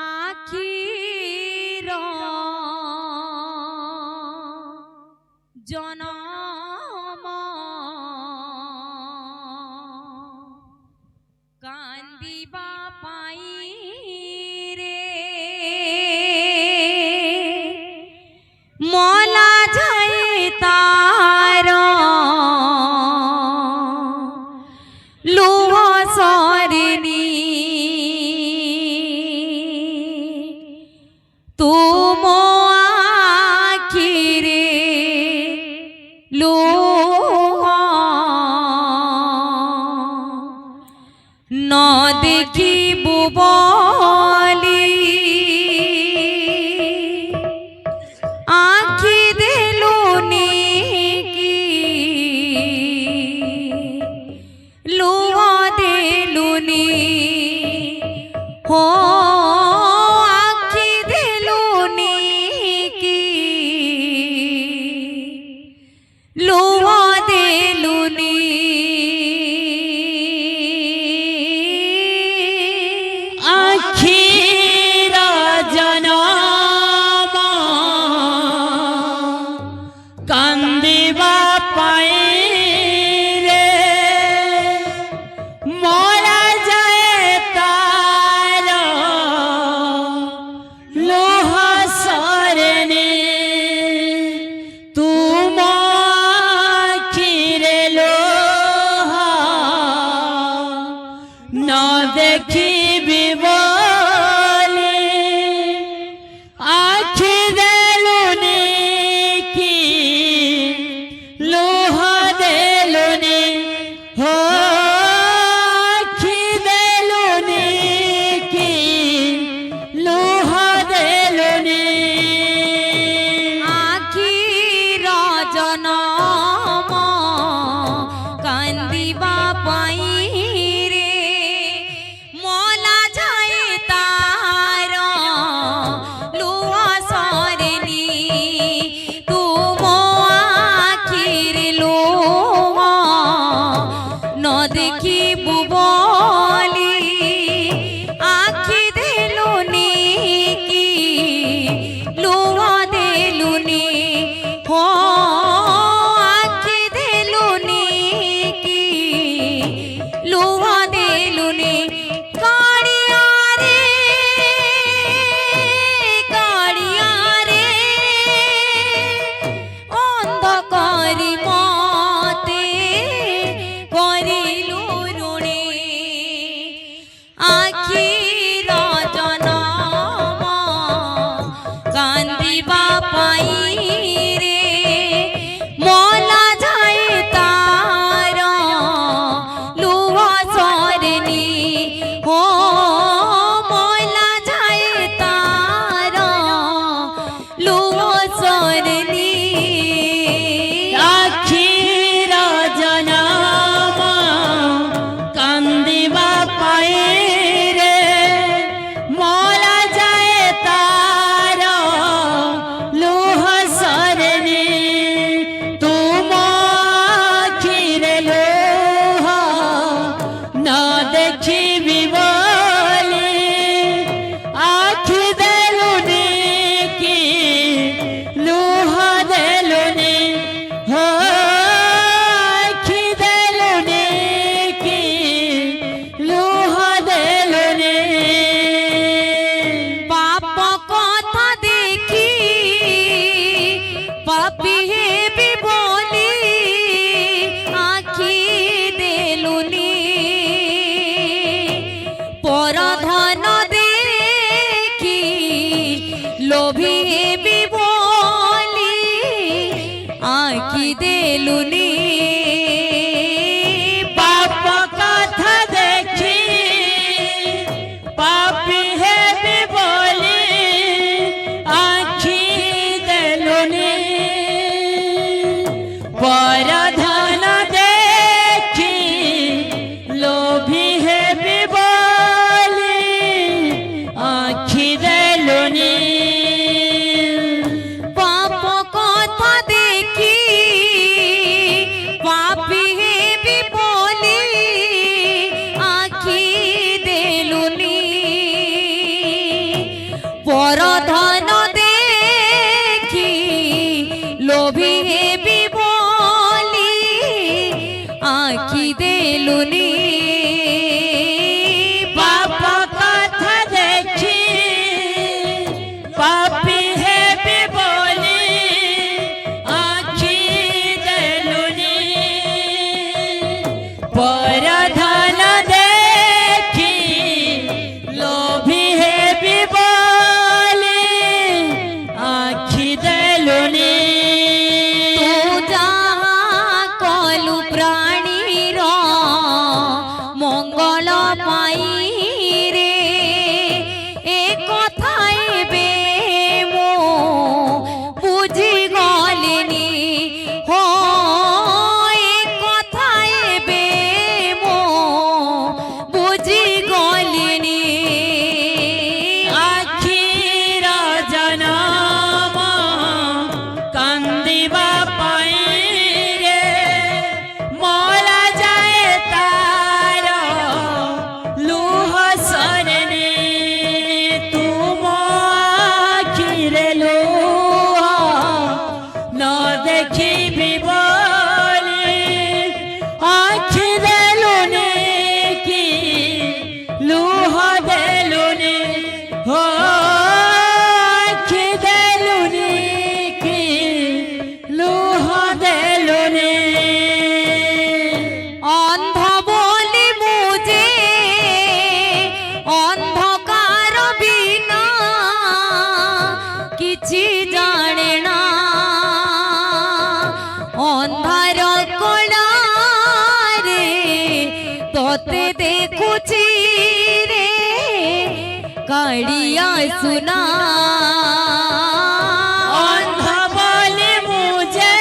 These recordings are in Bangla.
আখির জনম কান্দিবা পাই রে মলা যায় তার লুহ সরনি তুম আখিরে লুহ ন দেখিবু বলি আখি দেলুনি কি লুহ দেলুনি হো আখি দেলুনি কি লুহ দেলুনি ধন দেখি লোভী হেবি বলি আখি দেলুনি পাপ কথা দেখি পাপি হেবি বলি আখি দেলুনি পর ধন দেখি লোভী হেবি বলি আখি দেলুনি তু যাহা কলু প্রাণীর মঙ্গল পাই রে এ কথায় বে মো বুঝি গলিনি হো এ কথায় বে মো বুঝি গলিনি আখির জনম কান্দিবা পাই রে মরা যায় তার লুহ সরনে তুম আখিরে লুহ ন দেখিবি বলি আখি দেলুনি কি লুহ দেলুনি হো আখি দেলুনি কি লুহ দেলুনি অন্ধ বলি মুজে অন্ধকার বিনা কিছু জানে না অন্ধার কোণারে তোতে দেখুছি রে কাড়িয়া শুনা অন্ধ বলি মুঝে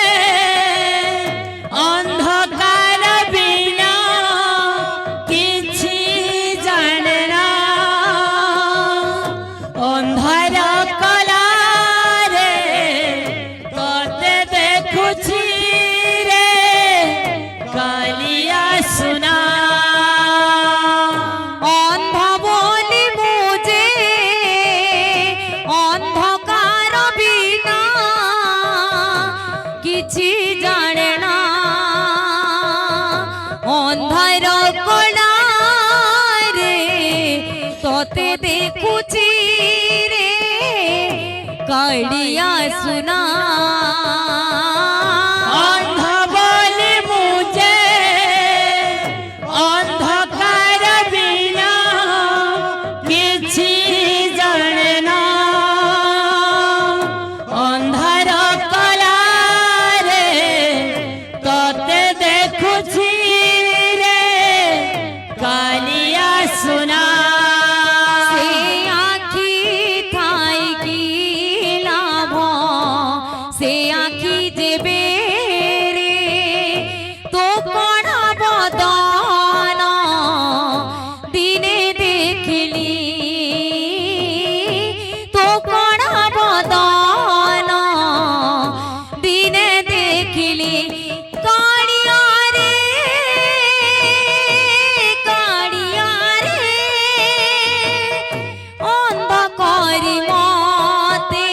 অন্ধকার বিনা কিছু জানে না অন্ধার কলারে তোতে দেখুছি রে কালিয়া শুনা অন্ধ বলি মুজে অন্ধকার বিনা কিছু জানে না অন্ধার কোণারে তোতে দেখুছি রে কাড়িয়া শুনা অন্ধ বলি মুঝে অন্ধকার বিনা কিছু জানে না অন্ধার কলারে তোতে দেখুছি রে কালিয়া শুনা সে আখি থাই কি লাভ সে আখি দেবে রে তো কড়া বদন দিনে দেখলি তো কড়া বদন দিনে দেখলি কাড়িয়া রে কাড়িয়া রে অন্ধকারি মতে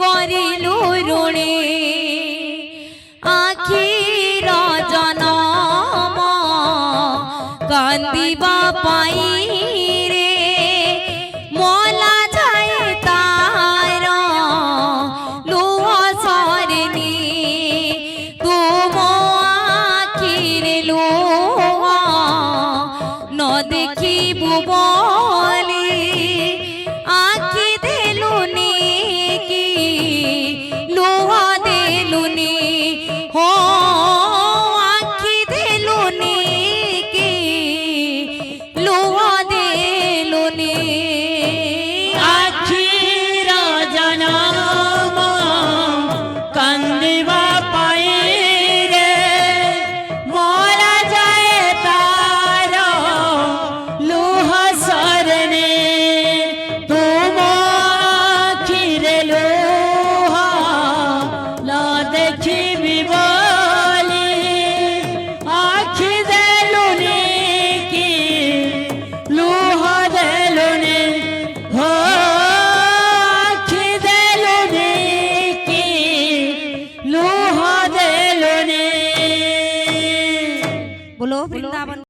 করিলু রুণে আখির জনম কান্দিবা পাই রে মলা যায় তার লুহ সরনি তুম আখিরে লুহ ন দেখিবু বলি আখি দেলুনি কি লুহ দেলুনি হো আখি দেলুনি কি লুহ बोलो वृंदावन